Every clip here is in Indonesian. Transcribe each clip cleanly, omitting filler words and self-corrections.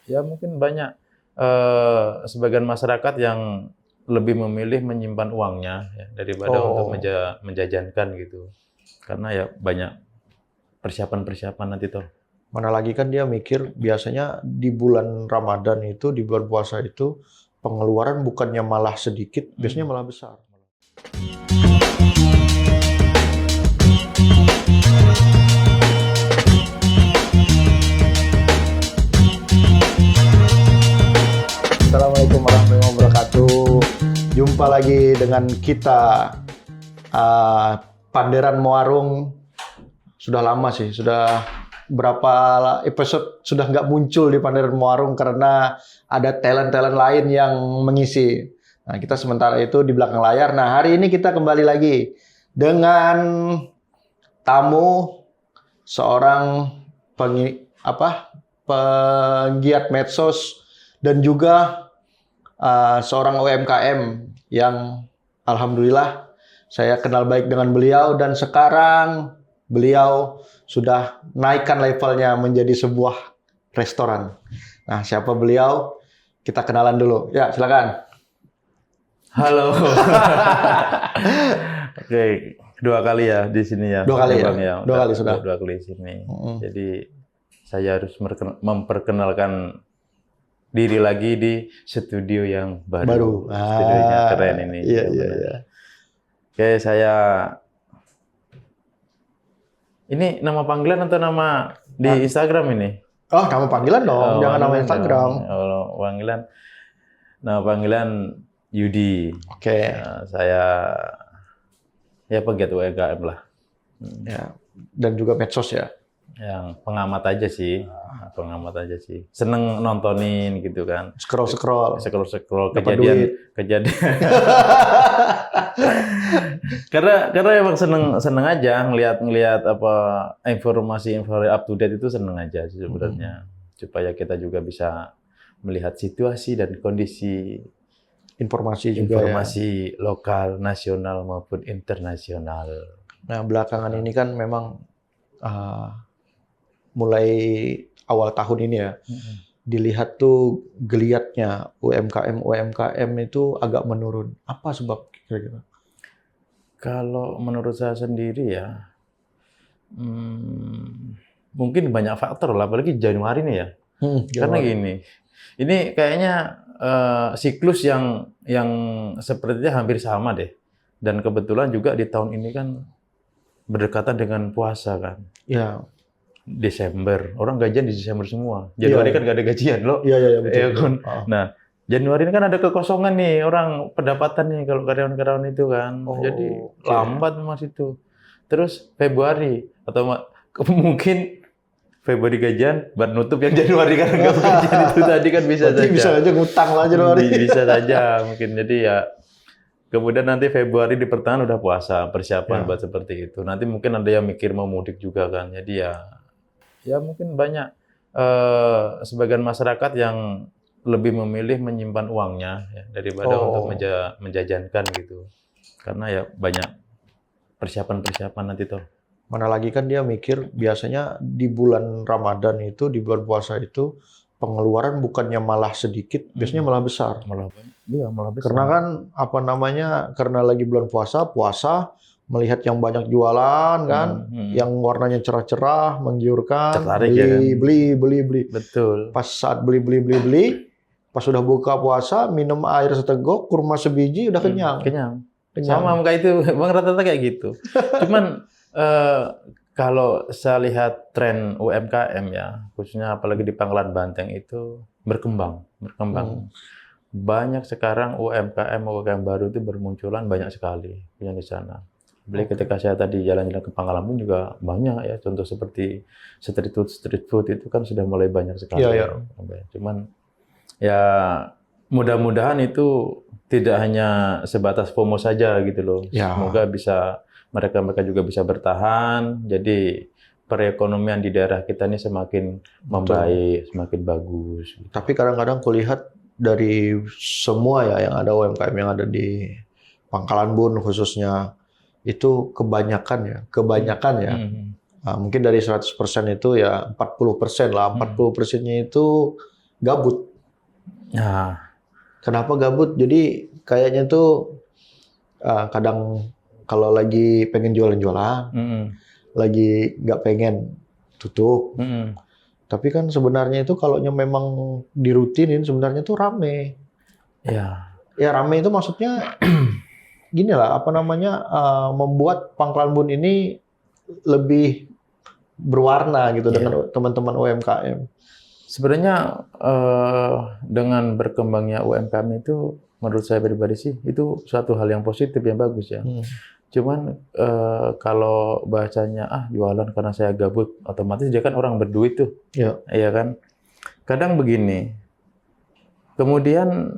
Ya mungkin banyak sebagian masyarakat yang lebih memilih menyimpan uangnya ya, daripada untuk Oh, menjajankan gitu. Karena ya banyak persiapan-persiapan nanti tuh. mana lagi kan dia mikir biasanya di bulan Ramadan itu, di bulan puasa itu pengeluaran bukannya malah sedikit, biasanya malah besar. Assalamualaikum warahmatullahi wabarakatuh. Jumpa lagi dengan kita, uh, Panderan Muarung. Sudah lama sih, sudah berapa episode sudah nggak muncul di Panderan Muarung karena ada talent-talent lain yang mengisi. Nah, kita sementara itu di belakang layar. Nah, hari ini kita kembali lagi dengan tamu, seorang penggiat medsos dan juga seorang UMKM yang alhamdulillah saya kenal baik dengan beliau dan sekarang beliau sudah naikkan levelnya menjadi sebuah restoran. Nah, siapa beliau? Kita kenalan dulu. Ya, silakan. Halo. Oke, dua kali ya di sini ya. Dua kali ya? Bang, ya. Dua kali sudah. Dua kali di sini. Jadi saya harus memperkenalkan diri lagi di studio yang baru. Studionya keren ini. Iya, Ya, iya, benar. iya. Oke, saya ini nama panggilan atau nama di Instagram ini? Oh, nama panggilan dong, jangan nama panggilan Instagram. dong. Kalau panggilan, nama panggilan Yudi. Oke. Saya ya pegiat UMKM lah. Ya, dan juga medsos ya. Yang pengamat aja sih, seneng nontonin gitu kan, Scroll scroll dapat duit. kejadian karena emang seneng aja ngelihat apa informasi up to date itu, seneng aja sih sebenarnya, supaya kita juga bisa melihat situasi dan kondisi Informasi juga informasi lokal, nasional maupun internasional. Nah, belakangan ini kan memang mulai awal tahun ini ya, dilihat tuh geliatnya UMKM itu agak menurun. Apa sebab kira-kira? Kalau menurut saya sendiri ya, mungkin banyak faktor lah, apalagi Januari nih ya. Karena gini, ini kayaknya siklus yang sepertinya hampir sama deh. Dan kebetulan juga di tahun ini kan berdekatan dengan puasa kan. Ya. Desember, orang gajian di Desember semua. Januari kan nggak ada gajian loh. Iya, betul. Kan? Nah, Januari ini kan ada kekosongan nih, orang pendapatan nih kalau karyawan-karyawan itu kan. Jadi lambat mas itu. Terus Februari atau mungkin Februari gajian, buat nutup yang Januari kan nggak gajian itu tadi kan bisa saja. Bisa aja ngutang lah Januari. Bisa saja mungkin. Jadi ya kemudian nanti Februari di pertengahan udah puasa, persiapan buat seperti itu. Nanti mungkin ada yang mikir mau mudik juga kan. Jadi ya mungkin banyak sebagian masyarakat yang lebih memilih menyimpan uangnya ya, daripada untuk menjajankan gitu. Karena ya banyak persiapan-persiapan nanti tuh. Mana lagi kan dia mikir biasanya di bulan Ramadan itu, di bulan puasa itu pengeluaran bukannya malah sedikit, biasanya malah besar. Malah besar. Karena kan karena lagi bulan puasa melihat yang banyak jualan kan, yang warnanya cerah-cerah, menggiurkan, tertarik, beli, ya kan? Beli. Betul. Pas saat beli, pas sudah buka puasa, minum air seteguk, kurma sebiji, udah kenyang. Kenyang. Sama kayak itu, Bang, rata-rata kayak gitu. Cuman kalau saya lihat tren UMKM ya, khususnya apalagi di Pangkalan Banteng itu berkembang. Banyak sekarang UMKM baru itu bermunculan, banyak sekali yang di sana. Beli ketika saya tadi jalan-jalan ke Pangkalan pun juga banyak ya, contoh seperti street food itu kan sudah mulai banyak sekali. Iya. Cuman ya mudah-mudahan itu tidak hanya sebatas FOMO saja gitu loh. Ya. Semoga mereka juga bisa bertahan. Jadi perekonomian di daerah kita ini semakin membaik, semakin bagus. Tapi kadang-kadang kulihat dari semua ya yang ada UMKM yang ada di Pangkalan Bun khususnya, itu kebanyakan ya. Mungkin dari 100% itu ya 40% lah. 40%-nya itu gabut. Nah, Kenapa gabut? Jadi kayaknya tuh kadang kalau lagi pengen jualan-jualan, mm-mm, lagi nggak pengen tutup. mm-mm. Tapi kan sebenarnya itu kalau memang dirutinin sebenarnya tuh rame. Ya, Ya rame itu maksudnya gini lah, apa namanya, membuat Pangkalan Bun ini lebih berwarna gitu Iya. dengan teman-teman UMKM. sebenarnya dengan berkembangnya UMKM itu, menurut saya pribadi sih, itu suatu hal yang positif, yang bagus ya. Cuman kalau bahasanya jualan karena saya gabut, otomatis dia kan orang berduit tuh, Ya. iya kan? Kadang begini, kemudian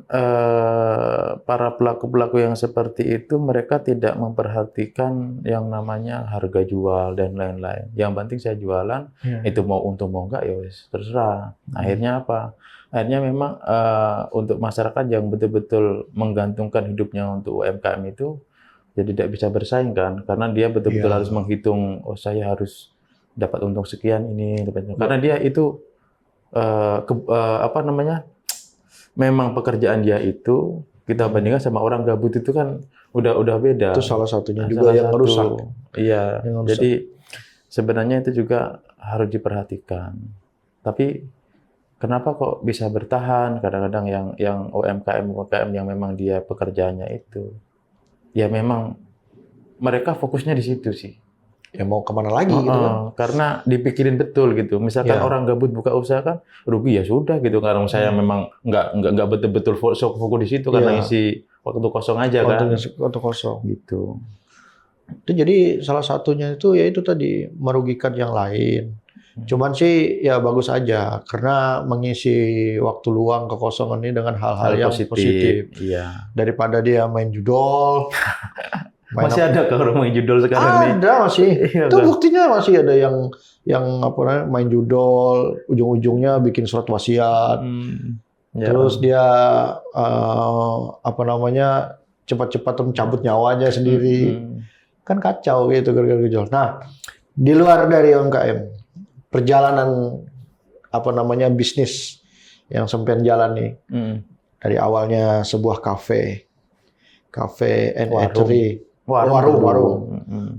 para pelaku-pelaku yang seperti itu mereka tidak memperhatikan yang namanya harga jual dan lain-lain. Yang penting saya jualan, itu mau untung mau enggak ya wis terserah. Akhirnya apa? Akhirnya memang untuk masyarakat yang betul-betul menggantungkan hidupnya untuk UMKM itu jadi tidak bisa bersaing kan, karena dia betul-betul Iya. harus menghitung, oh saya harus dapat untung sekian ini, karena dia itu apa namanya, memang pekerjaan dia itu kita bandingkan sama orang gabut itu kan udah beda. Itu salah satunya Nah, juga salah yang satu. merusak. Iya. Yang merusak. Jadi sebenarnya itu juga harus diperhatikan. Tapi kenapa kok bisa bertahan? Kadang-kadang yang UMKM yang memang dia pekerjaannya itu, ya memang mereka fokusnya di situ sih. Ya mau kemana lagi gitu kan? Karena dipikirin betul gitu. Misalkan Ya. orang gabut buka usaha kan rugi, ya sudah gitu. Karena saya memang nggak betul-betul fokus di situ karena Iya. isi waktu kosong aja kan. Waktu kosong. Gitu. Itu jadi salah satunya itu ya itu tadi merugikan yang lain. Cuman sih ya bagus aja karena mengisi waktu luang kekosongan ini dengan hal-hal yang positif. Iya. Daripada dia main judol. Masih ada kalau orang main judul sekarang nih? Ada masih. Iya, Itu kan? buktinya masih ada yang apa namanya main judol, ujung-ujungnya bikin surat wasiat. Ya. Terus dia apa namanya cepat-cepat mencabut nyawanya sendiri. Kan kacau gitu gara-gara gejol. Nah, di luar dari UMKM, perjalanan apa namanya bisnis yang sampean jalani dari awalnya sebuah kafe and eatery,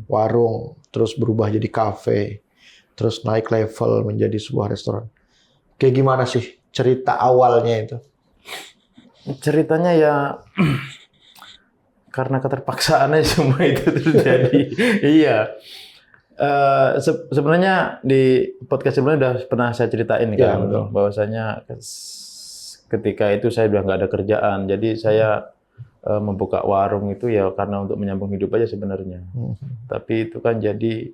warung, terus berubah jadi kafe, terus naik level menjadi sebuah restoran. Kayak gimana sih cerita awalnya itu? Ceritanya ya karena keterpaksaannya semua itu terjadi. Iya. Sebenarnya di podcast sebelumnya udah pernah saya ceritain Ya, kan, betul. bahwasanya ketika itu saya udah nggak ada kerjaan, jadi saya membuka warung itu ya karena untuk menyambung hidup aja sebenarnya. Tapi itu kan jadi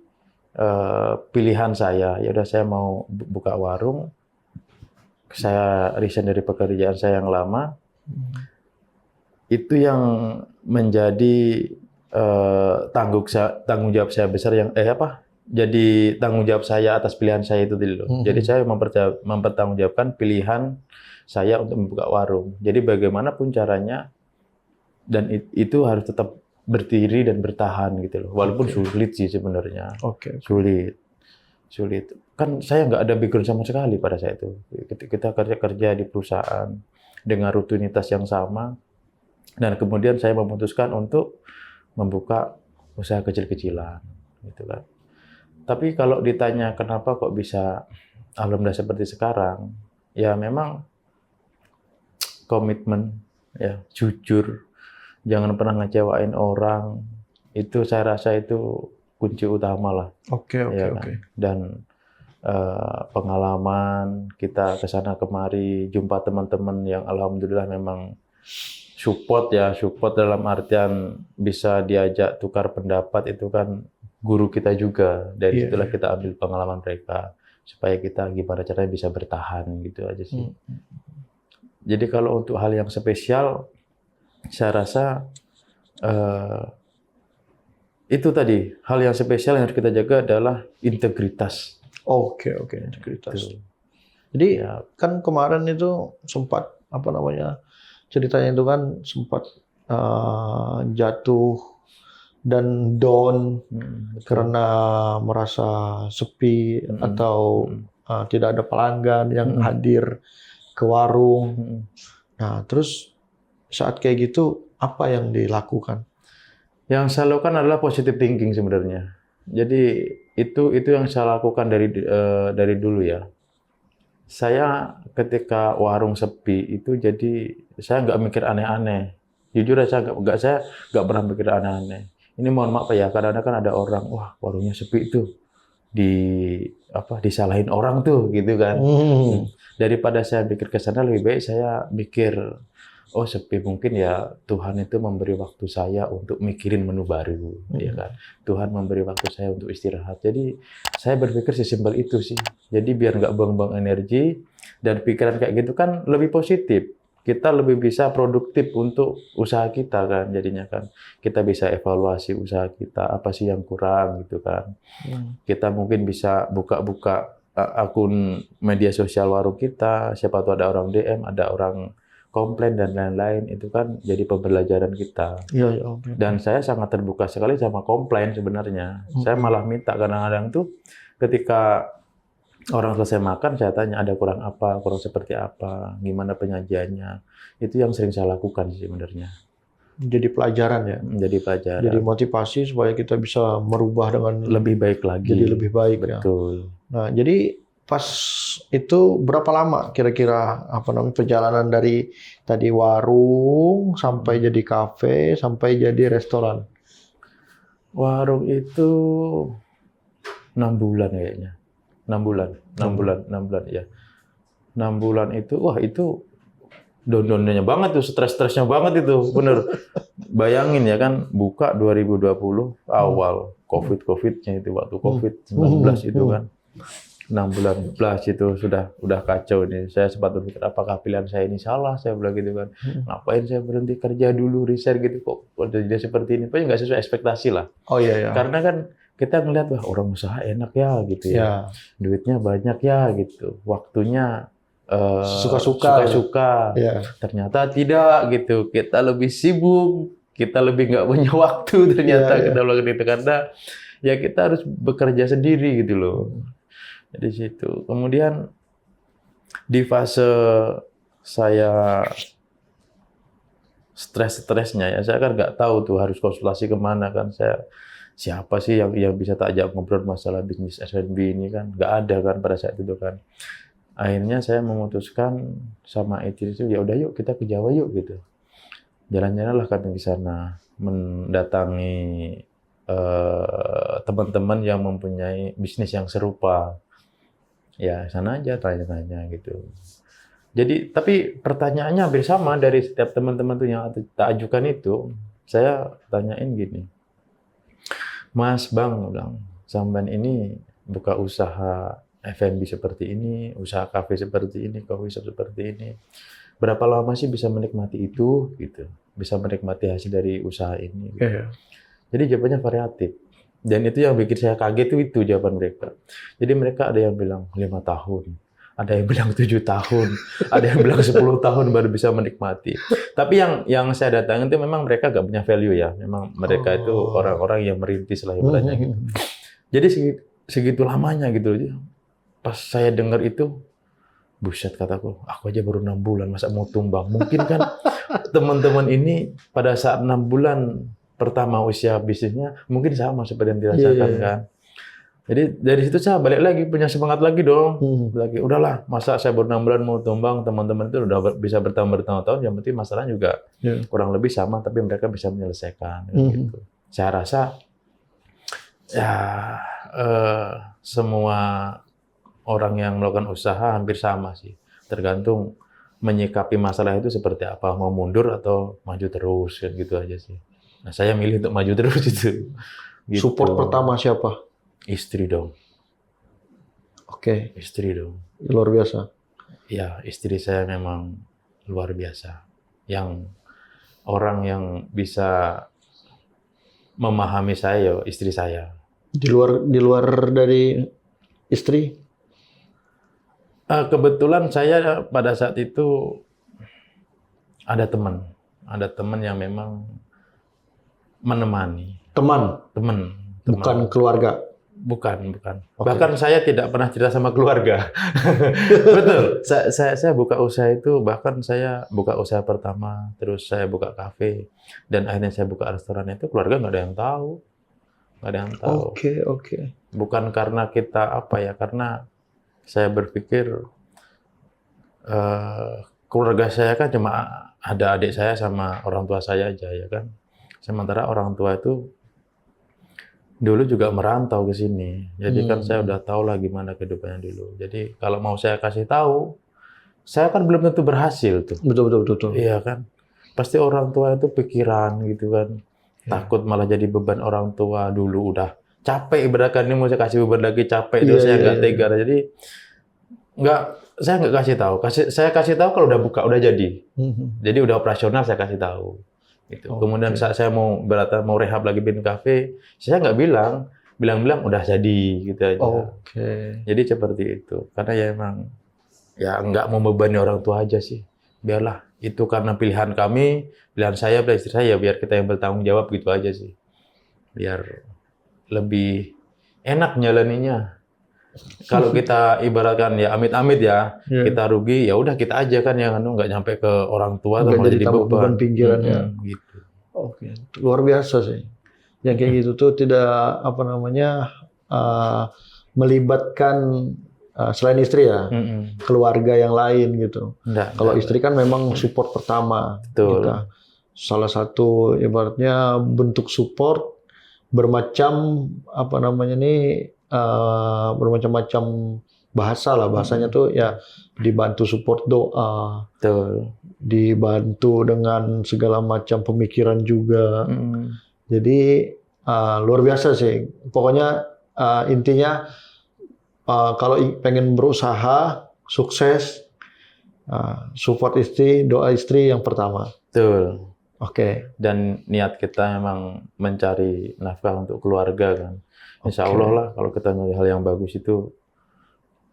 pilihan saya. Ya udah saya mau buka warung. Saya resign dari pekerjaan saya yang lama. Itu yang menjadi tanggung jawab saya besar yang jadi tanggung jawab saya atas pilihan saya itu dulu. Jadi saya mempertanggungjawabkan pilihan saya untuk membuka warung. Jadi bagaimanapun caranya, dan itu harus tetap berdiri dan bertahan gitu loh. Walaupun sulit sih sebenarnya. Sulit. Kan saya nggak ada background sama sekali pada saat itu. Kita kerja di perusahaan dengan rutinitas yang sama. Dan kemudian saya memutuskan untuk membuka usaha kecil-kecilan, gitu kan. Tapi kalau ditanya kenapa kok bisa alhamdulillah seperti sekarang, ya memang komitmen, ya jujur, jangan pernah ngecewain orang. Itu saya rasa itu kunci utama lah. Oke. Dan pengalaman kita kesana kemari, jumpa teman-teman yang alhamdulillah memang support dalam artian bisa diajak tukar pendapat, itu kan guru kita juga. Dari situlah kita ambil pengalaman mereka supaya kita gimana caranya bisa bertahan gitu aja sih. Jadi kalau untuk hal yang spesial, saya rasa itu tadi hal yang spesial yang harus kita jaga adalah integritas. Integritas. Jadi kan kemarin itu sempat apa namanya ceritanya itu kan sempat jatuh dan down karena merasa sepi atau tidak ada pelanggan yang hadir ke warung. Mm. Nah, terus saat kayak gitu apa yang dilakukan? Yang saya lakukan adalah positive thinking sebenarnya. Jadi itu yang saya lakukan dari dulu ya. Saya ketika warung sepi itu jadi saya nggak mikir aneh-aneh. Jujur aja saya nggak pernah mikir aneh-aneh. Ini mohon maaf ya, kadang-kadang kan ada orang, wah warungnya sepi itu disalahin orang tuh gitu kan. Daripada saya pikir ke sana lebih baik saya mikir, oh sepi mungkin ya Tuhan itu memberi waktu saya untuk mikirin menu baru, ya kan. Tuhan memberi waktu saya untuk istirahat. Jadi saya berpikir sesimpel itu sih. Jadi biar nggak buang-buang energi dan pikiran kayak gitu kan lebih positif. Kita lebih bisa produktif untuk usaha kita kan jadinya kan. Kita bisa evaluasi usaha kita, apa sih yang kurang gitu kan. Kita mungkin bisa buka-buka akun media sosial warung kita, siapa tahu ada orang DM, ada orang komplain dan lain-lain, itu kan jadi pembelajaran kita. Iya, iya, oke. Dan saya sangat terbuka sekali sama komplain sebenarnya. Saya malah minta kadang-kadang tuh ketika orang selesai makan, saya tanya ada kurang apa, kurang seperti apa, gimana penyajiannya. Itu yang sering saya lakukan sih sebenarnya. Jadi pelajaran ya. Jadi pelajaran. Jadi motivasi supaya kita bisa merubah dengan Lebih baik lagi. jadi lebih baik ya. Betul. Nah, jadi pas itu berapa lama kira-kira perjalanan dari tadi warung sampai jadi kafe sampai jadi restoran? Warung itu 6 bulan kayaknya. 6 bulan ya. 6 bulan itu, wah itu down-downnya banget tuh, stres-stresnya banget itu, bener. Bayangin ya kan, buka 2020 awal, COVID-nya itu, waktu COVID-19 itu kan. 6 bulan plus itu udah kacau nih. Saya sempat berpikir apakah pilihan saya ini salah, saya bilang gitu kan. Ngapain saya berhenti kerja dulu, resign gitu kok jadi seperti ini. Pokoknya nggak sesuai ekspektasi lah. Oh iya ya. Karena kan kita ngelihat wah orang usaha enak ya gitu ya. Ya. Duitnya banyak ya gitu. Waktunya Suka-suka. Ya. Ternyata tidak gitu. Kita lebih sibuk, kita lebih nggak punya waktu ternyata Ya, ya. kita melakukan itu karena ya kita harus bekerja sendiri gitu loh. Di situ. Kemudian di fase saya stres-stresnya ya, saya kan nggak tahu tuh harus konsultasi kemana kan. Saya siapa sih yang bisa tak ajak ngobrol masalah bisnis F&B ini kan? Nggak ada kan pada saat itu kan. Akhirnya saya memutuskan sama istri itu ya udah yuk kita ke Jawa yuk gitu. Jalan-jalan lah kami ke sana mendatangi teman-teman yang mempunyai bisnis yang serupa. Ya, sana aja tanya-tanya gitu. Jadi, tapi pertanyaannya hampir sama dari setiap teman-teman tuh yang tak ajukan itu. Saya tanyain gini, Mas Bang, bilang, sampean ini buka usaha F&B seperti ini, usaha kafe seperti ini, coffee shop seperti ini. Berapa lama sih bisa menikmati itu? Gitu. Bisa menikmati hasil dari usaha ini. Gitu. Yeah. Jadi jawabannya variatif. Dan itu yang bikin saya kaget itu jawaban mereka. Jadi mereka ada yang bilang 5 tahun, ada yang bilang 7 tahun, ada yang bilang 10 tahun baru bisa menikmati. Tapi yang saya datangin itu memang mereka nggak punya value ya. Memang mereka itu orang-orang yang merintis lah ibaratnya gitu. Jadi segitu lamanya gitu. Pas saya dengar itu, buset kataku, aku aja baru 6 bulan, masa mau tumbang? Mungkin kan teman-teman ini pada saat 6 bulan pertama usia bisnisnya mungkin sama seperti yang dirasakan kan. Jadi dari situ saya balik lagi punya semangat lagi dong. Lagi udahlah, masa saya baru 6 bulan mau tumbang, teman-teman itu udah bisa bertahun-tahun, yang penting masalahnya juga kurang lebih sama tapi mereka bisa menyelesaikan gitu. Saya rasa ya semua orang yang melakukan usaha hampir sama sih. Tergantung menyikapi masalah itu seperti apa, mau mundur atau maju terus gitu aja sih. Nah, saya milih untuk maju terus itu. Gitu. Support pertama siapa? Istri dong. Oke. Istri dong. Luar biasa. Ya, istri saya memang luar biasa. Yang orang yang bisa memahami saya, istri saya. Di luar dari istri? Kebetulan saya pada saat itu ada teman yang memang menemani. Teman. Teman. Bukan keluarga. Bukan. Oke. Bahkan saya tidak pernah cerita sama keluarga. Betul. Saya buka usaha itu, bahkan saya buka usaha pertama, terus saya buka kafe, dan akhirnya saya buka restoran itu, keluarga nggak ada yang tahu. Nggak ada yang tahu. Oke. Bukan karena kita karena saya berpikir keluarga saya kan cuma ada adik saya sama orang tua saya aja, ya kan. Sementara orang tua itu dulu juga merantau ke sini. Jadi kan saya udah tahu lah gimana kehidupannya dulu. Jadi kalau mau saya kasih tahu, saya kan belum tentu berhasil tuh. Betul. Iya kan. Pasti orang tua itu pikiran gitu kan. Takut malah jadi beban orang tua, dulu udah capek ibaratkan, ini mau saya kasih beban lagi capek, terus saya nggak tega. Jadi saya nggak kasih tahu. Saya kasih tahu kalau udah buka, udah jadi. Jadi udah operasional saya kasih tahu. Gitu. Kemudian saat saya mau rehab lagi bikin kafe, saya nggak bilang udah jadi gitu aja. Jadi seperti itu. Karena ya emang nggak mau membebani orang tua aja sih. Biarlah itu karena pilihan kami, pilihan saya, pilihan istri saya, biar kita yang bertanggung jawab gitu aja sih. Biar lebih enak jalaninya. Kalau kita ibaratkan ya amit-amit ya, kita rugi, ya udah kita aja kan yang nggak nyampe ke orang tua, nggak jadi beban pikirannya. Gitu. Oke, luar biasa sih. Yang kayak gitu tuh tidak melibatkan selain istri ya, keluarga yang lain gitu. Kalau istri kan memang support pertama. Betul. Kita. Salah satu ibaratnya bentuk support bermacam bermacam-macam bahasa lah, bahasanya tuh ya dibantu support doa, dibantu dengan segala macam pemikiran juga. Jadi luar biasa sih. Pokoknya intinya kalau pengen berusaha sukses, support istri, doa istri yang pertama. Betul. Oke. Dan niat kita memang mencari nafkah untuk keluarga kan. Insya Allah lah kalau kita nyari hal yang bagus itu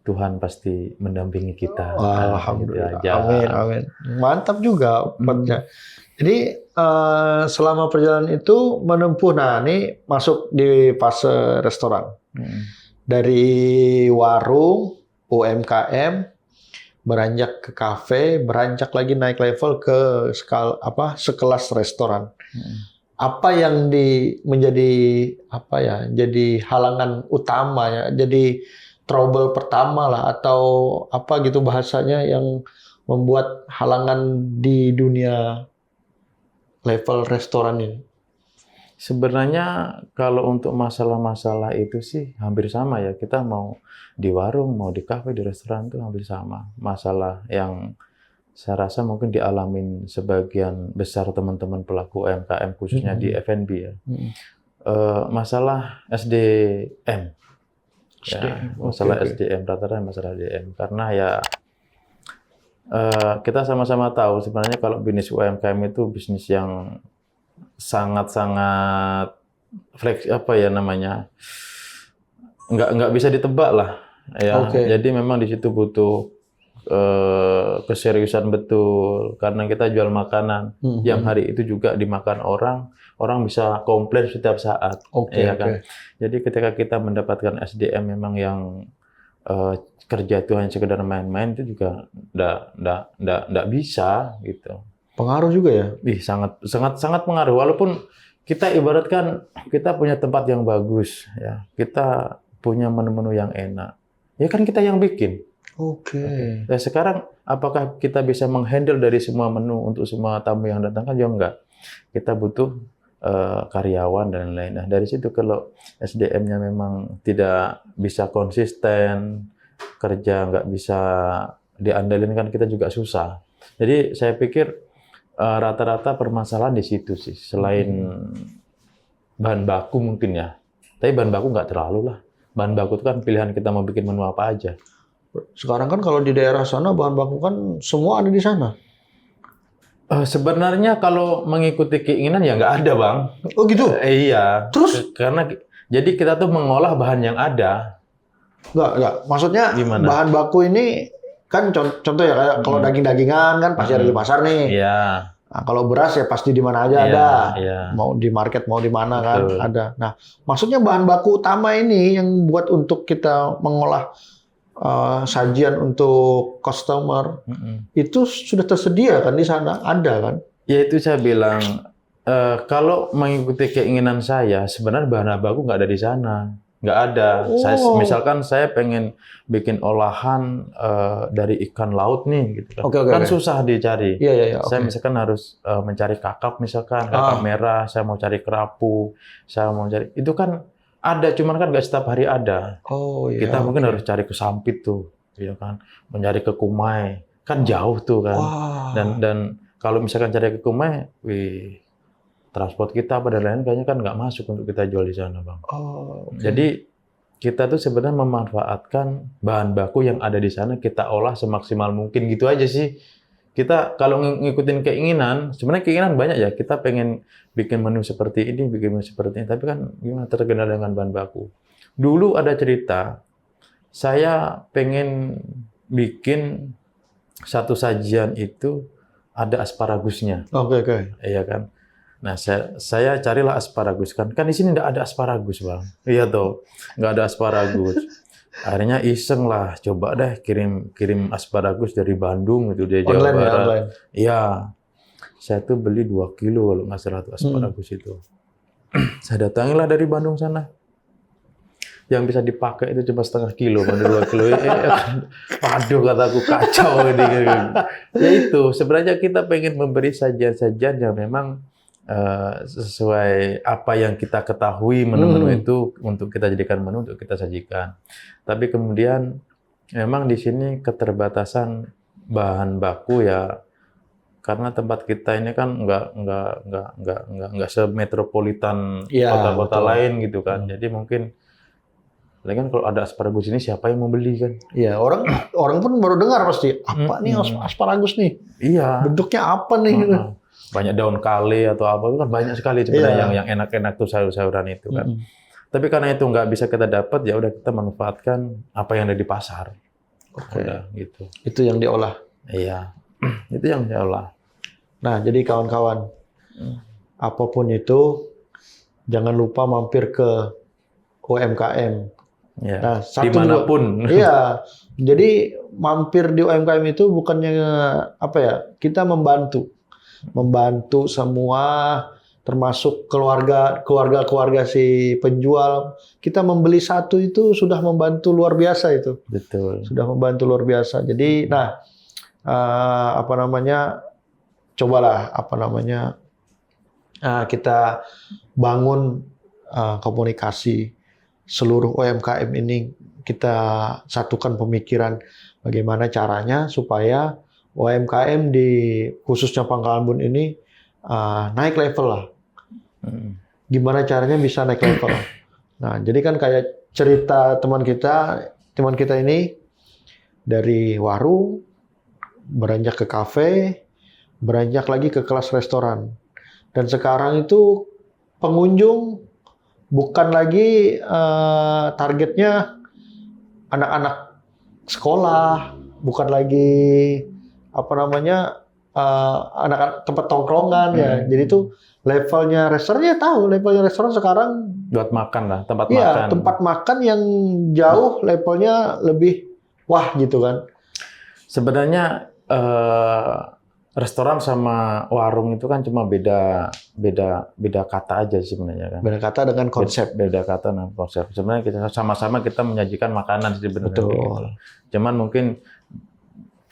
Tuhan pasti mendampingi kita. Alhamdulillah. Amin. Mantap juga partnya. Jadi selama perjalanan itu menempuh, ini masuk di fase restoran. Dari warung, UMKM, beranjak ke kafe, beranjak lagi naik level ke sekelas restoran. Apa yang menjadi jadi halangan utama ya, jadi trouble pertama lah, atau apa gitu bahasanya, yang membuat halangan di dunia level restoran ini? Sebenarnya kalau untuk masalah-masalah itu sih hampir sama ya. Kita mau di warung, mau di kafe, di restoran itu hampir sama. Masalah yang saya rasa mungkin dialamin sebagian besar teman-teman pelaku UMKM, khususnya di F&B ya. Masalah SDM. Masalah SDM, rata-rata masalah SDM. Karena ya kita sama-sama tahu sebenarnya kalau bisnis UMKM itu bisnis yang sangat-sangat nggak bisa ditebak lah ya. Jadi memang di situ butuh keseriusan betul, karena kita jual makanan yang hari itu juga dimakan orang bisa komplain setiap saat. Kan? Jadi ketika kita mendapatkan SDM memang yang kerja itu hanya sekedar main-main, itu juga nggak bisa gitu. Pengaruh juga ya? Sangat pengaruh. Walaupun kita ibaratkan kita punya tempat yang bagus, ya, kita punya menu-menu yang enak, ya kan kita yang bikin. Nah, sekarang apakah kita bisa menghandle dari semua menu untuk semua tamu yang datang? Kan juga enggak. Kita butuh karyawan dan lain-lain. Nah, dari situ kalau SDM-nya memang tidak bisa konsisten, kerja nggak bisa diandalkan, kan kita juga susah. Jadi saya pikir rata-rata permasalahan di situ sih. Selain bahan baku mungkin ya. Tapi bahan baku nggak terlalu lah. Bahan baku itu kan pilihan kita mau bikin menu apa aja. Sekarang kan kalau di daerah sana bahan baku kan semua ada di sana. Sebenarnya kalau mengikuti keinginan ya nggak ada, Bang. Oh gitu? Iya. Terus? Karena jadi kita tuh mengolah bahan yang ada. Nggak. Maksudnya gimana? Bahan baku ini kan contoh ya, kayak kalau daging-dagingan kan pasti ada di pasar nih. Iya. Nah, kalau beras ya pasti di mana aja Iya, ada. iya. Mau di market, mau di mana kan Betul. ada. Nah, maksudnya bahan baku utama ini yang buat untuk kita mengolah sajian untuk customer itu sudah tersedia kan di sana, ada kan? Ya itu saya bilang, kalau mengikuti keinginan saya, sebenarnya bahan baku nggak ada di sana. Nggak ada. Misalkan saya pengen bikin olahan dari ikan laut nih, gitu kan. Oke, oke, Kan oke. susah dicari. Iya, iya, iya. Saya Oke. misalkan harus mencari kakap, kakap merah, saya mau cari kerapu, saya mau cari, itu kan ada, cuman kan nggak setiap hari ada. Oh iya. Kita mungkin Oke. harus cari ke Sampit tuh, ya kan, mencari ke Kumai, kan jauh tuh kan. Wah. Dan kalau misalkan cari ke Kumai, wih, transport kita apa dan lain kayaknya kan nggak masuk untuk kita jual di sana, Bang. Oh, oke. Jadi kita tuh sebenarnya memanfaatkan bahan baku yang ada di sana, kita olah semaksimal mungkin, gitu aja sih. Kita kalau ngikutin keinginan, sebenarnya keinginan banyak ya. Kita pengen bikin menu seperti ini, bikin menu seperti ini, tapi kan gimana, terkendala dengan bahan baku. Dulu ada cerita, saya pengen bikin satu sajian itu ada asparagusnya, Oke, oke. iya kan. Nah, saya carilah asparagus kan. Kan di sini nggak ada asparagus, Bang. Iya toh, nggak ada asparagus. Akhirnya iseng lah, coba deh kirim asparagus dari Bandung itu, dari Jawa Online ya, Barat. online. Iya, saya tuh beli 2 kilo kalau nggak salah tuh asparagus itu. Saya datangilah dari Bandung sana. Yang bisa dipakai itu cuma setengah kilo, pada 2 kilo. Waduh, kataku kacau ini. Ya itu, sebenarnya kita pengen memberi sajian-sajian yang memang sesuai apa yang kita ketahui menu-menu itu untuk kita jadikan menu, untuk kita sajikan. Tapi kemudian memang di sini keterbatasan bahan baku ya, karena tempat kita ini kan nggak semetropolitan Iya, kota-kota betul. lain gitu kan. Jadi mungkin kan kalau ada asparagus ini siapa yang mau beli kan? Iya, orang pun baru dengar pasti, apa nih asparagus nih? Iya. Bentuknya apa nih? Banyak daun kale atau apa itu kan banyak sekali sebenarnya yang enak-enak tuh sayur-sayuran itu kan. Tapi karena itu nggak bisa kita dapat, ya udah kita manfaatkan apa yang ada di pasar. Oke. Udah gitu. Itu yang diolah. Iya. Itu yang diolah. Nah, jadi kawan-kawan, apapun itu jangan lupa mampir ke UMKM. Ya. Nah, dimanapun. Iya. Jadi mampir di UMKM itu bukannya apa ya? Kita membantu semua, termasuk keluarga si penjual. Kita membeli satu itu sudah membantu luar biasa itu. Betul. Sudah membantu luar biasa. Jadi, nah, cobalah kita bangun komunikasi seluruh UMKM ini, kita satukan pemikiran bagaimana caranya supaya UMKM di khususnya Pangkalan Bun ini naik level lah. Gimana caranya bisa naik level? Nah, jadi kan kayak cerita teman kita ini dari warung beranjak ke kafe, beranjak lagi ke kelas restoran. Dan sekarang itu pengunjung bukan lagi targetnya anak-anak sekolah, bukan lagi anak-anak tempat tongkrongan ya. Jadi itu levelnya restorannya tahu, levelnya restoran sekarang buat makan lah, tempat iya, makan. tempat makan yang jauh levelnya lebih wah gitu kan. Sebenarnya restoran sama warung itu kan cuma beda kata aja sih sebenarnya kan. Beda kata dengan konsep. Beda kata dengan konsep. Sebenarnya kita sama-sama kita menyajikan makanan sih sebenarnya. Betul. Gitu. Cuman mungkin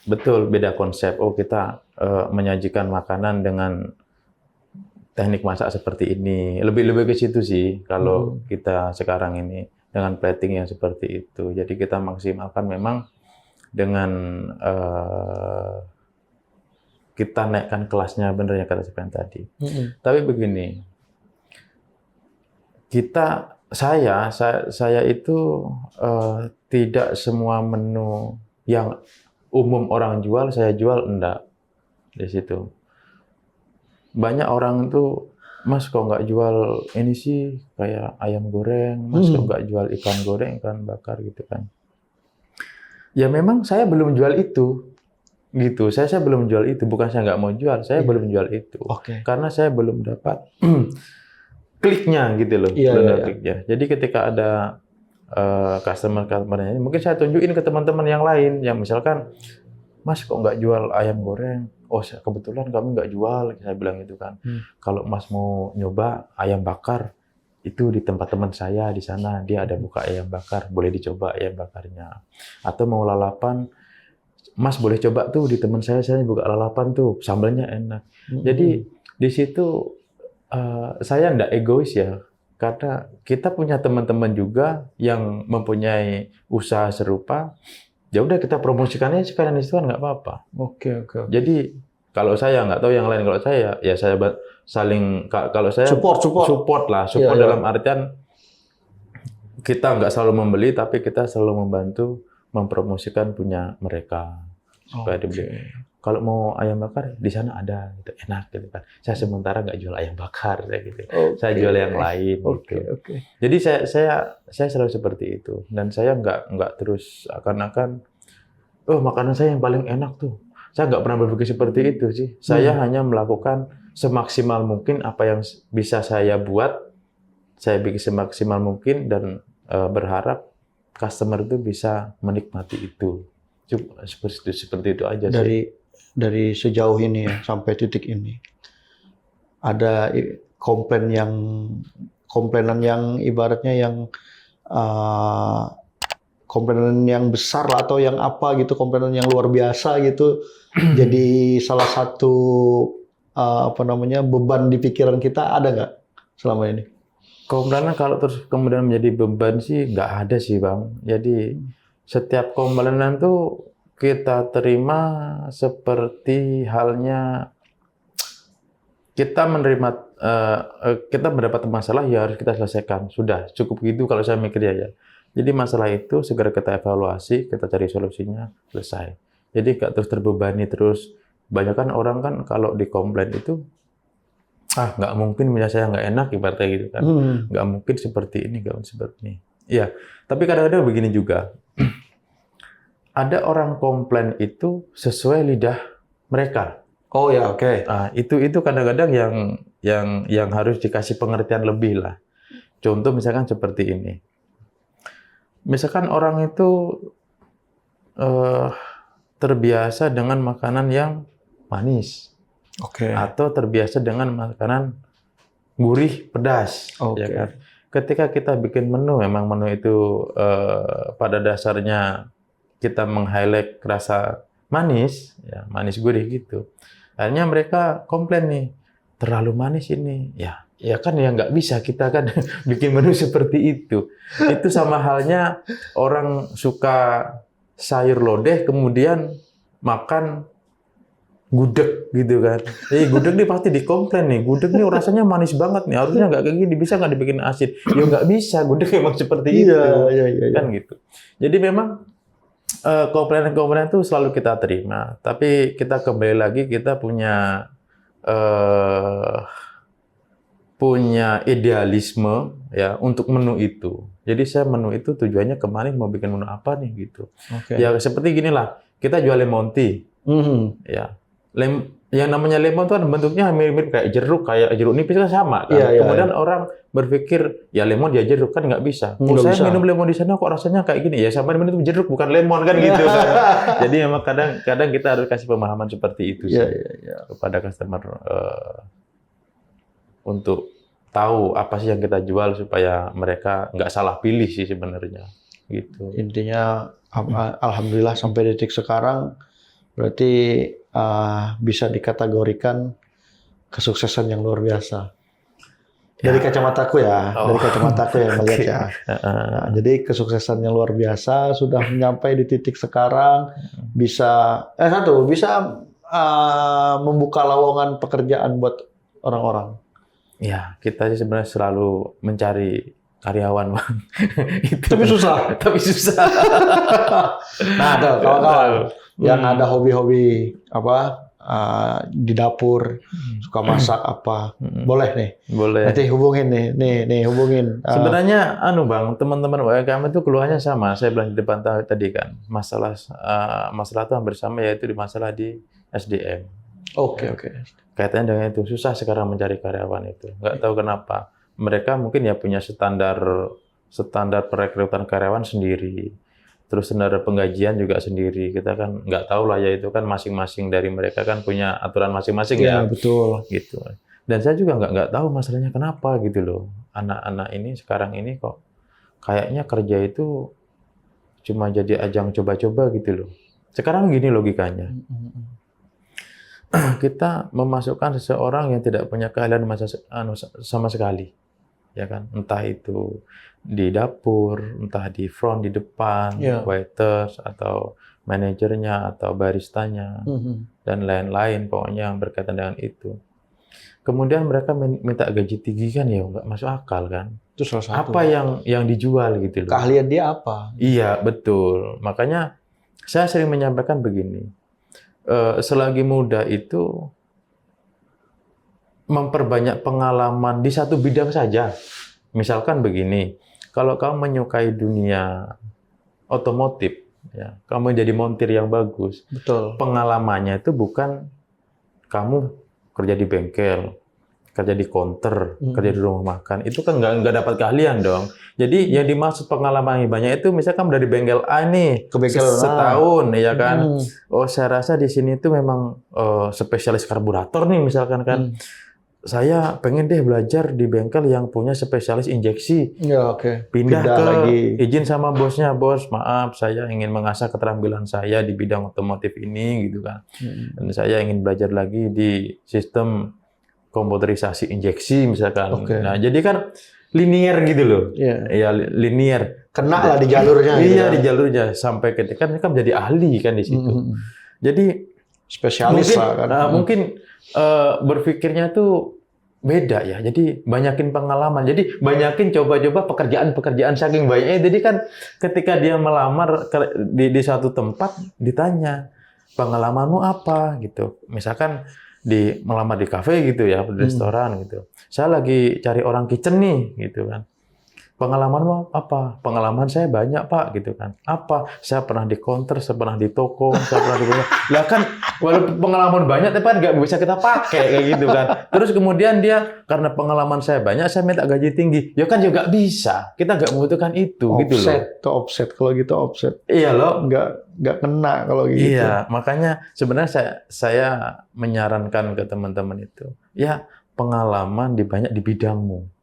betul beda konsep. Oh, kita menyajikan makanan dengan teknik masak seperti ini. Lebih ke situ sih kalau kita sekarang ini dengan plating yang seperti itu. Jadi kita maksimalkan memang dengan kita naikkan kelasnya, bener yang kata Sepen tadi. Tapi begini, saya itu tidak semua menu yang umum orang jual, saya jual enggak di situ. Banyak orang itu, Mas kok nggak jual ini sih kayak ayam goreng, Mas kok nggak jual ikan goreng, ikan bakar gitu kan. Ya memang saya belum jual itu. gitu. Saya belum jual itu, bukan saya nggak mau jual, saya belum jual itu. Oke. Karena saya belum dapat kliknya gitu loh, Iya, belum iya, ada iya. kliknya. Jadi ketika ada customer-customernya, mungkin saya tunjukin ke teman-teman yang lain, yang misalkan, Mas kok nggak jual ayam goreng? Oh, kebetulan kami nggak jual, saya bilang gitu kan. Kalau Mas mau nyoba ayam bakar, itu di tempat teman saya di sana, dia ada buka ayam bakar, boleh dicoba ayam bakarnya. Atau mau lalapan, Mas boleh coba tuh di teman saya buka lalapan tuh, sambalnya enak. Jadi di situ saya nggak egois ya, karena kita punya teman-teman juga yang mempunyai usaha serupa. Ya udah kita promosikannya sekalian itu kan nggak apa-apa. Oke. Jadi kalau saya nggak tahu yang lain, kalau saya ya saya saling, kalau saya support lah, support Iya, iya. dalam artian kita nggak selalu membeli, tapi kita selalu membantu mempromosikan punya mereka supaya dibeli. Kalau mau ayam bakar di sana ada, gitu, enak gitu kan. Saya sementara nggak jual ayam bakar kayak gitu. Saya jual yang lain. Gitu. Oke. Jadi saya selalu seperti itu, dan saya nggak terus akan-akan, oh makanan saya yang paling enak tuh. Saya nggak pernah berpikir seperti itu sih. Saya hanya melakukan semaksimal mungkin apa yang bisa saya buat. Saya bikin semaksimal mungkin dan berharap customer itu bisa menikmati itu. Seperti itu aja sih. Dari sejauh ini ya, sampai titik ini, ada komplainan yang ibaratnya yang komplainan yang besar lah, atau yang apa gitu, komplainan yang luar biasa gitu, jadi salah satu beban di pikiran kita, ada nggak selama ini? Komplainan kalau terus kemudian menjadi beban sih nggak ada sih Bang. Jadi setiap komplainan tuh kita terima seperti halnya kita menerima, kita mendapat masalah ya harus kita selesaikan. Sudah cukup gitu kalau saya mikir ya. Jadi masalah itu segera kita evaluasi, kita cari solusinya, selesai. Jadi nggak terus terbebani terus. Banyak kan orang kan kalau dikomplain itu, nggak mungkin punya saya nggak enak ibaratnya gitu kan. Nggak mungkin seperti ini, nggak mungkin seperti ini. Iya, tapi kadang-kadang begini juga. Ada orang komplain itu sesuai lidah mereka. Oh ya, oke. Nah, itu kadang-kadang yang harus dikasih pengertian lebih lah. Contoh misalkan seperti ini. Misalkan orang itu terbiasa dengan makanan yang manis. Oke. Atau terbiasa dengan makanan gurih, pedas. Oke. Ya kan? Ketika kita bikin menu, memang menu itu pada dasarnya kita meng-highlight rasa manis, ya manis gurih gitu. Akhirnya mereka komplain nih, terlalu manis ini. Ya kan ya nggak bisa kita kan bikin menu seperti itu. Itu sama halnya orang suka sayur lodeh kemudian makan gudeg gitu kan. Gudeg nih pasti dikomplain nih. Gudeg nih rasanya manis banget nih. Harusnya nggak kayak gini, bisa nggak dibikin asin? Ya nggak bisa. Gudeg memang seperti itu. Iya. Kan gitu. Jadi memang komplainan-komplainan itu selalu kita terima. Tapi kita kembali lagi, kita punya idealisme ya untuk menu itu. Jadi saya menu itu tujuannya kemarin mau bikin menu apa nih gitu. Ya seperti ginilah. Kita jual lemon tea. Ya. Yang namanya lemon itu kan bentuknya mirip-mirip kayak jeruk nipis kan sama kan. Kemudian orang berpikir ya lemon dia jeruk kan nggak bisa. Saya minum lemon di sana kok rasanya kayak gini. Ya sama minum jeruk bukan lemon kan gitu kan. Jadi memang kadang kita harus kasih pemahaman seperti itu sih kepada customer untuk tahu apa sih yang kita jual supaya mereka nggak salah pilih sih sebenarnya gitu. Intinya alhamdulillah sampai detik sekarang berarti bisa dikategorikan kesuksesan yang luar biasa. Dari kacamataku ya, dari kacamataku yang melihat ya. Nah, jadi kesuksesan yang luar biasa sudah menyampai di titik sekarang bisa membuka lowongan pekerjaan buat orang-orang. Ya, kita sih sebenarnya selalu mencari karyawan, Bang. Tapi susah. Nah, tuh kawan-kawan yang ada hobi-hobi di dapur, suka masak apa. Boleh nih. Boleh. Nanti hubungin nih hubungin. Sebenarnya Bang, teman-teman UMKM itu keluhannya sama. Saya bilang di depan tadi kan, masalah itu hampir sama, yaitu di masalah di SDM. Oke. Kaitannya dengan itu, susah sekarang mencari karyawan itu. Nggak tahu kenapa. Mereka mungkin ya punya standar perekrutan karyawan sendiri. Terus standar penggajian juga sendiri. Kita kan nggak tahu lah ya, itu kan masing-masing dari mereka kan punya aturan masing-masing ya. Betul. Gitu. Dan saya juga nggak tahu masalahnya kenapa gitu loh. Anak-anak ini sekarang ini kok kayaknya kerja itu cuma jadi ajang coba-coba gitu loh. Sekarang gini logikanya. Kita memasukkan seseorang yang tidak punya keahlian sama sekali, ya kan? Entah itu di dapur, entah di front, di depan, waiters atau manajernya atau baristanya dan lain-lain, pokoknya yang berkaitan dengan itu. Kemudian mereka minta gaji tinggi kan, ya nggak masuk akal kan? Itu salah satu. Apa yang dijual gitu loh? Keahlian dia apa? Iya betul. Makanya saya sering menyampaikan begini. Selagi muda itu memperbanyak pengalaman di satu bidang saja. Misalkan begini, kalau kamu menyukai dunia otomotif, ya, kamu jadi montir yang bagus. Betul. Pengalamannya itu bukan kamu kerja di bengkel, kerja di counter, kerja di rumah makan. Itu kan nggak dapat keahlian dong. Jadi yang dimaksud pengalaman yang banyak itu misalkan dari bengkel A nih ke bengkel setahun, ya kan? Oh, saya rasa di sini tuh memang spesialis karburator nih misalkan kan. Saya pengen deh belajar di bengkel yang punya spesialis injeksi. Ya, oke. Pindah ke lagi. Izin sama bosnya, bos, maaf saya ingin mengasah keterampilan saya di bidang otomotif ini gitu kan. Dan saya ingin belajar lagi di sistem komputerisasi injeksi misalkan. Nah, jadi kan linier gitu loh. Ya, linier. Kena lah di jalurnya. Iya, di jalurnya sampai ketika mereka menjadi ahli kan di situ. Jadi spesialis mungkin, lah kan. Mungkin berpikirnya tuh beda ya. Jadi banyakin pengalaman. Jadi banyakin coba-coba pekerjaan-pekerjaan saking banyaknya. Jadi kan ketika dia melamar di suatu tempat ditanya pengalamanmu apa gitu. Misalkan melamar di kafe gitu ya, di restoran gitu. Saya lagi cari orang kitchen nih gitu kan. Pengalamanmu apa? Pengalaman saya banyak Pak gitu kan. Apa? Saya pernah di counter, saya pernah di toko, saya pernah di lah kan walaupun pengalaman banyak tapi kan nggak bisa kita pakai kayak gitu kan. Terus kemudian dia karena pengalaman saya banyak saya minta gaji tinggi. Ya kan juga bisa. Kita nggak membutuhkan itu gitu loh. Offset kalau gitu offset. Iya loh. Nggak kena kalau gitu. Iya, makanya sebenarnya saya menyarankan ke teman-teman itu, ya pengalaman banyak di bidangmu.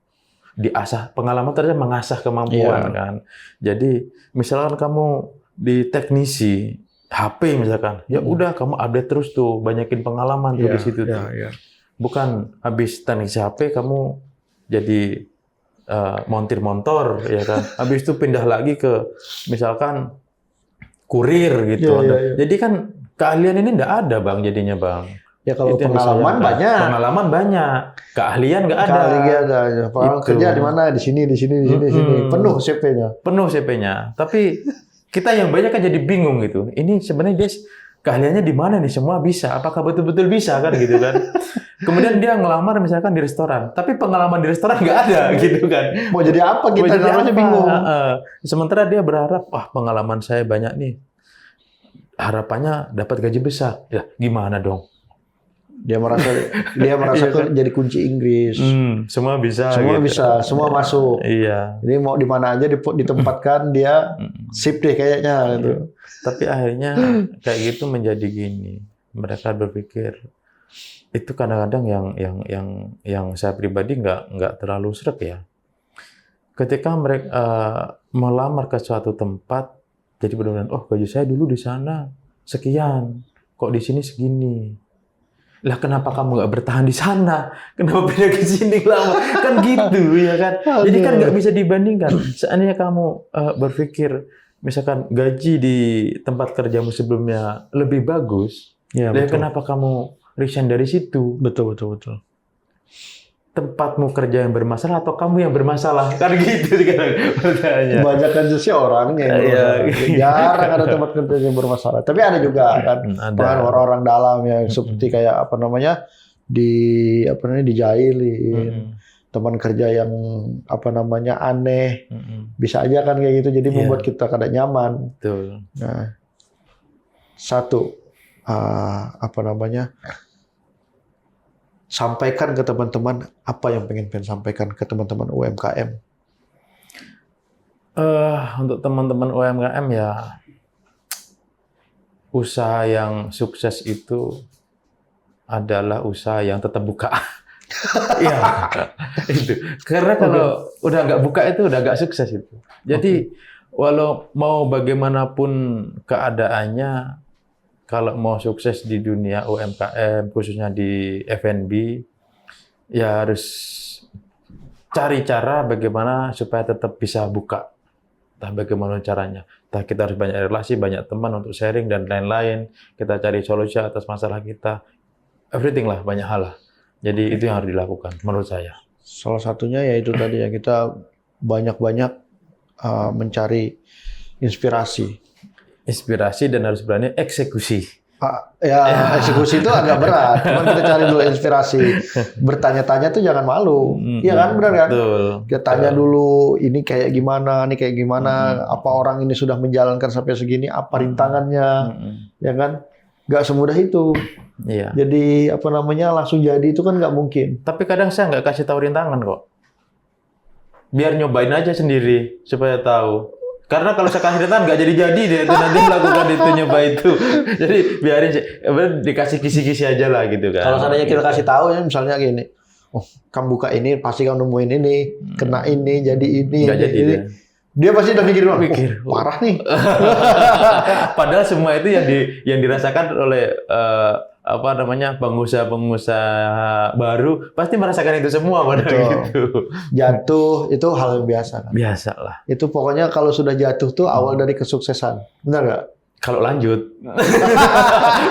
Diasah pengalaman ternyata mengasah kemampuan kan. Jadi misalkan kamu di teknisi HP misalkan, ya udah kamu update terus tuh, banyakin pengalaman tuh di situ tuh. Bukan habis teknisi HP kamu jadi montir motor ya kan. Habis itu pindah lagi ke misalkan kurir gitu. Jadi kan keahlian ini enggak ada Bang jadinya Bang. Ya kalau pengalaman banyak. Pengalaman banyak. Keahlian nggak ada. Keahlian ada. Pengalaman kerja di mana? Di sini. Penuh CV-nya. Penuh CV-nya. Tapi kita yang banyak kan jadi bingung gitu. Ini sebenarnya dia keahliannya di mana nih? Semua bisa. Apakah betul-betul bisa kan gitu kan? Kemudian dia ngelamar misalkan di restoran. Tapi pengalaman di restoran nggak ada gitu kan. Mau jadi apa kita? Namanya bingung. Sementara dia berharap, wah pengalaman saya banyak nih. Harapannya dapat gaji besar. Ya gimana dong? Dia merasa jadi kunci Inggris. Semua bisa. Semua gitu. bisa, semua masuk. Iya. Jadi mau di mana aja ditempatkan dia sip deh kayaknya gitu. Tapi akhirnya kayak gitu menjadi gini. Mereka berpikir itu kadang-kadang yang saya pribadi nggak terlalu sreg ya. Ketika mereka melamar ke suatu tempat, jadi benar-benar, oh gaji saya dulu di sana sekian, kok di sini segini. Lah kenapa kamu nggak bertahan di sana? Kenapa pindah ke sini lama? Kan gitu ya kan. Jadi kan nggak bisa dibandingkan. Seandainya kamu berpikir misalkan gaji di tempat kerjamu sebelumnya lebih bagus, ya kenapa kamu resign dari situ? Betul. tempatmu kerja yang bermasalah atau kamu yang bermasalah? Kan gitu sekarang pertanyaannya. Kebanyakan sih orangnya yang Iya. bermasalah. Jarang ada tempat kerja yang bermasalah. Tapi ada juga kan Ada. pengaruh orang-orang dalam yang seperti kayak apa namanya dijailin. Teman kerja yang apa namanya aneh. Bisa aja kan kayak gitu. Jadi Iya. membuat kita kada nyaman. Betul. Nah, satu apa namanya? Sampaikan ke teman-teman apa yang pengen sampaikan ke teman-teman UMKM. Untuk teman-teman UMKM ya, usaha yang sukses itu adalah usaha yang tetap buka. Iya, itu. Karena kalau udah nggak buka itu udah nggak sukses itu. Jadi walau mau bagaimanapun keadaannya, kalau mau sukses di dunia UMKM, khususnya di F&B, ya harus cari cara bagaimana supaya tetap bisa buka. Entah bagaimana caranya. Entah kita harus banyak relasi, banyak teman untuk sharing dan lain-lain. Kita cari solusi atas masalah kita. Everything lah, banyak hal lah. Jadi itu yang harus dilakukan, menurut saya. Salah satunya yaitu tadi ya kita banyak-banyak mencari inspirasi. Inspirasi dan harus berani eksekusi. Eksekusi itu agak berat. Cuman kita cari dulu inspirasi. Bertanya-tanya tuh jangan malu. Iya kan, benar kan? Betul. Kita tanya dulu ini kayak gimana, apa orang ini sudah menjalankan sampai segini, apa rintangannya, ya kan? Nggak semudah itu. Iya. Jadi apa namanya langsung jadi itu kan nggak mungkin. Tapi kadang saya nggak kasih tahu rintangan kok. Biar nyobain aja sendiri supaya tahu. Karena kalau saya kasih rintangan nggak jadi-jadi deh itu nanti melakukan itu nyoba itu. Jadi biarin dikasih kisi-kisi aja lah gitu kan. Kalau seandainya kita kasih tahu ya misalnya gini, oh kamu buka ini pasti kamu nemuin ini, kena ini, jadi ini, Nggak jadi ini. deh. Dia pasti udah mikir, parah nih. Padahal semua itu yang dirasakan oleh pengusaha-pengusaha baru pasti merasakan itu semua padahal gitu. Jatuh itu hal yang biasa kan. Biasa lah. Itu pokoknya kalau sudah jatuh tuh awal dari kesuksesan. Benar nggak? Kalau lanjut.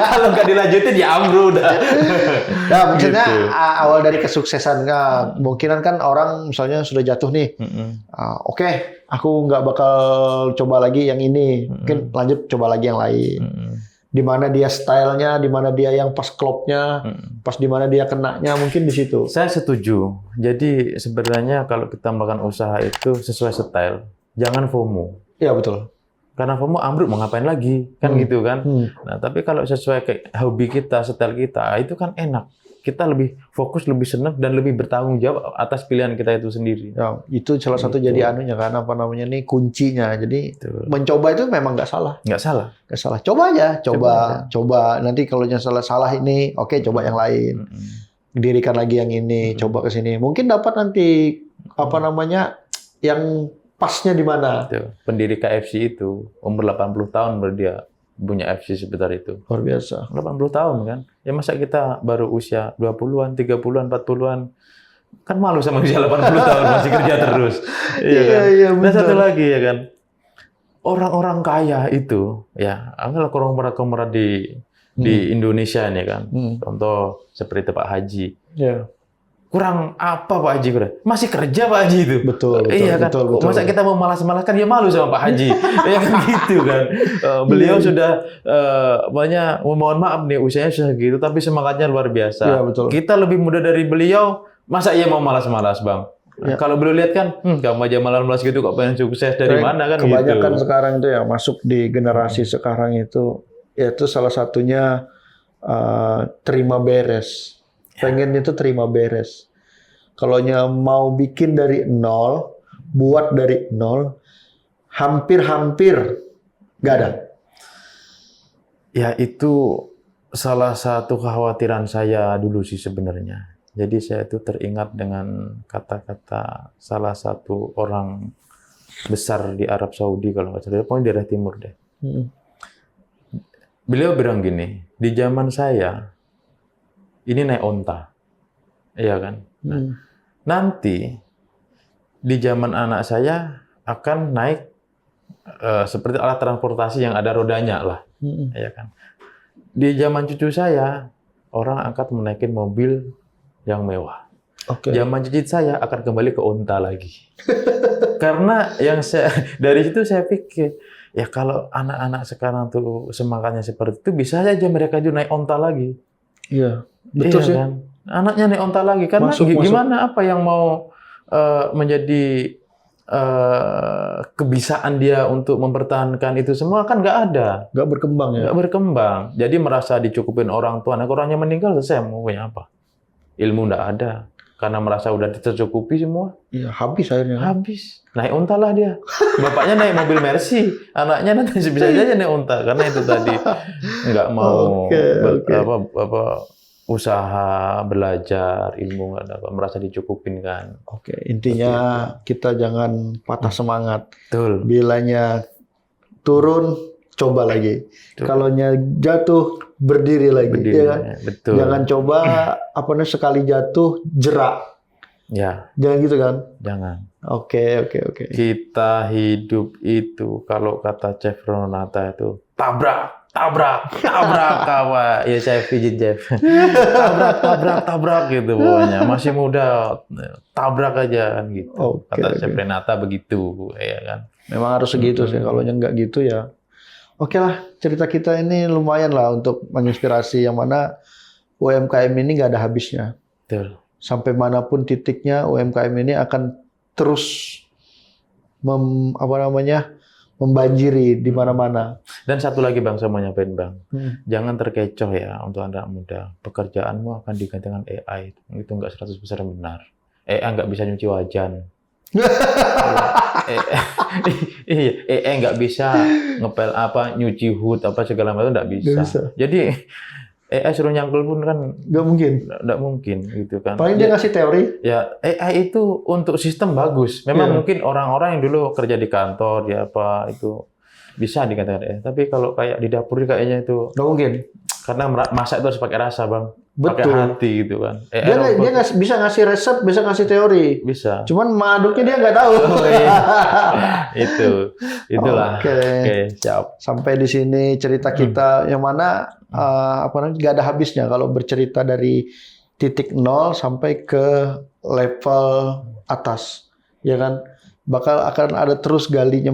Kalau nggak dilanjutin ya ambruk udah. Nah, maksudnya Gitu. Awal dari kesuksesan. Nah, kemungkinan kan orang misalnya sudah jatuh nih. Oke, aku nggak bakal coba lagi yang ini. Mungkin lanjut coba lagi yang lain. Di mana dia stylenya, di mana dia yang pas klopnya, pas di mana dia kenanya, mungkin di situ. Saya setuju. Jadi sebenarnya kalau kita melakukan usaha itu sesuai style. Jangan FOMO. Iya, betul. Karena FOMO ambruk mau ngapain lagi? Kan gitu kan. Nah, tapi kalau sesuai kayak hobi kita, style kita, itu kan enak. Kita lebih fokus, lebih senang, dan lebih bertanggung jawab atas pilihan kita itu sendiri. Ya, itu salah satu Gitu. jadi anunya kan apa namanya nih kuncinya. Jadi Betul. mencoba itu memang nggak salah. Nggak salah. Nggak salah. Coba aja, Coba coba. Nanti kalau yang salah ini, oke coba yang lain. Dirikan lagi yang ini, coba ke sini. Mungkin dapat nanti apa namanya yang pasnya di mana. Itu. Pendiri KFC itu umur 80 tahun baru dia punya FC sebesar itu. Luar biasa. 80 tahun kan. Ya masa kita baru usia 20-an, 30-an, 40-an. Kan malu sama usia 80 tahun masih kerja terus. Iya kan? Iya, Dan betul. satu lagi ya kan. Orang-orang kaya itu ya, anggaplah konglomerat di Indonesia ini kan. Contoh seperti Pak Haji. Ya. Kurang apa Pak Haji? Masih kerja Pak Haji itu. Betul, Iya kan. betul. Masa kita mau malas-malaskan, ya malu sama Pak Haji. Ya kan gitu kan. Beliau sudah mohon maaf nih usianya sudah gitu, tapi semangatnya luar biasa. Iya, betul. Kita lebih muda dari beliau, masa ia mau malas-malas Bang? Ya. Kalau beliau lihat kan, kamu aja malas-malas gitu kok pengen sukses dari mana kan Kebanyakan gitu. sekarang itu ya masuk di generasi sekarang itu, yaitu salah satunya terima beres. Pengen itu terima beres. Kalau mau bikin dari nol, buat dari nol, hampir nggak ada. Ya itu salah satu kekhawatiran saya dulu sih sebenarnya. Jadi saya itu teringat dengan kata-kata salah satu orang besar di Arab Saudi kalau nggak salah, pokoknya daerah timur deh. Beliau bilang gini, di zaman saya ini naik onta, iya kan? Nah, nanti di zaman anak saya akan naik seperti alat transportasi yang ada rodanya lah, iya kan? Di zaman cucu saya orang akan menaikin mobil yang mewah. Oke. Zaman cicit saya akan kembali ke unta lagi. Karena yang saya dari situ saya pikir, ya kalau anak-anak sekarang tuh semangatnya seperti itu, bisa saja mereka juga naik unta lagi. Iya, betul Iya sih. kan? Anaknya naik unta lagi karena Masuk. gimana apa yang mau menjadi kebisaan dia untuk mempertahankan itu semua kan nggak ada, Nggak berkembang ya. nggak berkembang. Jadi merasa dicukupin orang tua, nah orangnya meninggal selesai mau punya apa? Ilmu nggak ada karena merasa udah tercukupi semua, Iya, habis akhirnya. habis. Naik unta lah dia. Bapaknya naik mobil Mercy, anaknya nanti bisa aja naik unta karena itu tadi nggak mau Oke. apa usaha belajar ilmu nggak dapat, merasa dicukupin kan. Oke, intinya kita jangan patah semangat. Betul. Bilanya turun, coba lagi. Betul. Kalaunya jatuh, berdiri lagi. Berdiri, Ya kan? betul. Jangan coba sekali jatuh jerak. Ya, Jangan gitu kan? jangan. Oke. Kita hidup itu kalau kata Chef Ronata itu tabrak kawan. Ya Chef izin Chef. tabrak gitu pokoknya. Masih muda, tabrak aja kan gitu. Oke, Kata Chef oke. Renata begitu, ya kan. Memang harus segitu sih. Kalau nggak gitu ya. Oke lah, cerita kita ini lumayan lah untuk menginspirasi, yang mana UMKM ini nggak ada habisnya. Betul. Sampai manapun titiknya, UMKM ini akan terus membanjiri di mana-mana. Dan satu lagi Bang, saya mau nyampein Bang. Hmm. Jangan terkecoh ya untuk anak muda. Pekerjaanmu akan digantikan AI. Itu nggak 100% benar. AI nggak bisa nyuci wajan. Iya, AI nggak bisa ngepel nyuci hood segala macam nggak bisa. Nggak bisa. Jadi AI suruh nyangkul pun kan Nggak mungkin. nggak mungkin gitu kan. Paling dia ngasih teori. Ya AI itu untuk sistem bagus. Memang Iya. mungkin orang-orang yang dulu kerja di kantor ya apa itu bisa dikatakan AI. Tapi kalau kayak di dapur kayaknya itu Nggak mungkin. karena masak itu harus pakai rasa Bang, pakai Betul. hati gitu kan. Dia bisa ngasih resep, bisa ngasih teori. bisa. Cuman mengaduknya dia nggak tahu. Oh, iya. Itulah. Oke. Oke, siap. Sampai di sini cerita kita, yang mana nggak ada habisnya kalau bercerita dari titik nol sampai ke level atas, ya kan? Akan ada terus menggali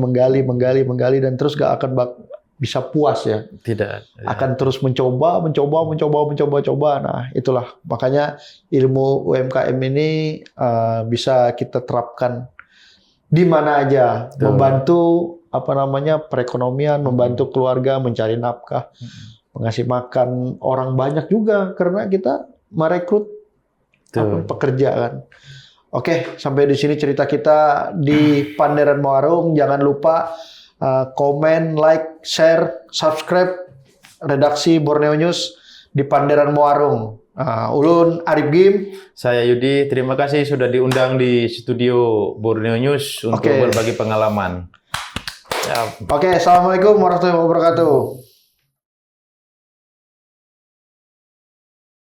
dan terus gak akan bisa puas ya. Tidak. Akan terus mencoba. Nah, itulah makanya ilmu UMKM ini bisa kita terapkan di mana aja, Betul. membantu perekonomian, membantu keluarga mencari nafkah, mengasih makan orang banyak juga karena kita merekrut pekerja kan. Oke, sampai di sini cerita kita di Panderan Muarung. Jangan lupa komen, like, share, subscribe redaksi Borneo News di Panderan Muarung. Ulun Arif Gim. Saya Yudi, terima kasih sudah diundang di studio Borneo News untuk berbagi pengalaman. Siap. Oke, assalamualaikum warahmatullahi wabarakatuh.